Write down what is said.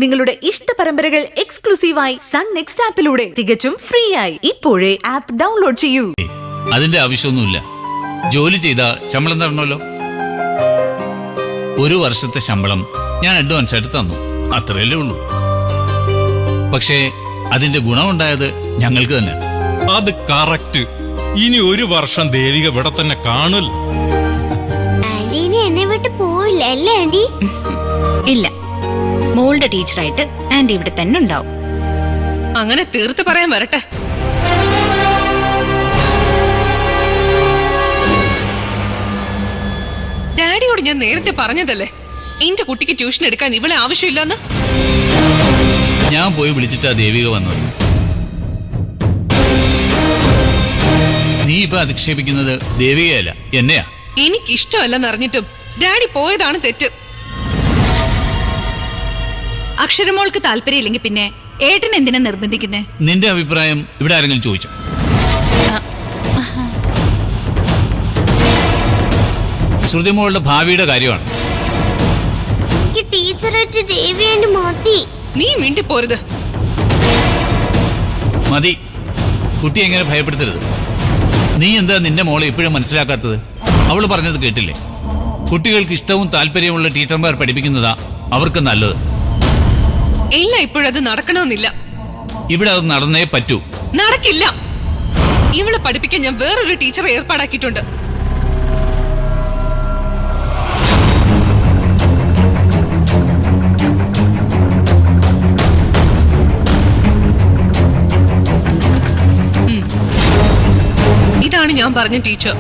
നിങ്ങളുടെ ഇഷ്ട പരമ്പരകൾ എക്സ്ക്ലൂസീവായി സൺ നെക്സ്റ്റ് ആപ്പിലൂടെ തികച്ചും ഫ്രീ ആയി ഇപ്പോഴേ ആപ്പ് ഡൗൺലോഡ് ചെയ്യൂ. അതിന്റെ ആവശ്യമൊന്നുമില്ല. ജോലി ചെയ്താ ശമ്പളം തരണമല്ലോ. 1 വർഷത്തെ ശമ്പളം ഞാൻ അഡ്വാൻസ് ആയിട്ട് തന്നു, അത്രയല്ലേ ഉള്ളൂ. പക്ഷേ അതിന്റെ ഗുണമുണ്ടായത് ഞങ്ങൾക്ക് തന്നെ. അത് കറക്റ്റ്. ഇനി 1 വർഷം ദേവിക ഇവിടെ തന്നെ കാണുമല്ലോ. എന്നെ വിട്ട് പോയില്ല അല്ലേ ആന്റി? ഇല്ല, മോളുടെ ടീച്ചറായിട്ട് ആന്റി ഇവിടെ തന്നെ ഉണ്ടാവും. അങ്ങനെ തീർത്ത് പറയാൻ വരട്ടെ. ഡാഡിയോട് ഞാൻ നേരത്തെ പറഞ്ഞതല്ലേ എന്റെ കുട്ടിക്ക് ട്യൂഷൻ എടുക്കാൻ ഇവളെ ആവശ്യമില്ലെന്ന്. ഞാൻ പോയി വിളിച്ചിട്ടാ ദേവിക വന്നത്. നീ ഇപ്പൊ അധിക്ഷേപിക്കുന്നത് ദേവികയല്ല, എന്നെയാ. എനിക്കിഷ്ടമല്ലെന്ന് അറിഞ്ഞിട്ടും ഡാഡി പോയതാണ് തെറ്റ്. അക്ഷരമോൾക്ക് താല്പര്യമില്ലെങ്കിൽ പിന്നെ ഏട്ടൻ എന്തിനാ നിർബന്ധിക്കുന്നേ? നിന്റെ അഭിപ്രായം ഇവിടെ ആരെങ്കിലും ചോദിച്ചോ? ശ്രുതിമോളുടെ ഭാവിയുടെ കാര്യമാണ്. ടീച്ചറായിട്ട് ദേവിയാണ്ട് മതി. നീ മിണ്ടിപ്പോരുത്. മതി, കുട്ടി എങ്ങനെ ഭയപ്പെടുത്തരുത്. നീ എന്താ നിന്റെ മോളെ ഇപ്പോഴും മനസ്സിലാക്കാത്തത്? അവള് പറഞ്ഞത് കേട്ടില്ലേ? കുട്ടികൾക്ക് ഇഷ്ടവും താല്പര്യമുള്ള ടീച്ചർമാർ പഠിപ്പിക്കുന്നതാ അവർക്ക് നല്ലത്. ഇല്ല, ഇപ്പോഴത് നടക്കണമെന്നില്ല. ഇവിടെ അത് നടന്നേ പറ്റൂ. നടക്കില്ല. ഇവളെ പഠിപ്പിക്കാൻ ഞാൻ വേറൊരു ടീച്ചറെ ഏർപ്പാടാക്കിയിട്ടുണ്ട്. ഇതാണ് ഞാൻ പറഞ്ഞ ടീച്ചർ.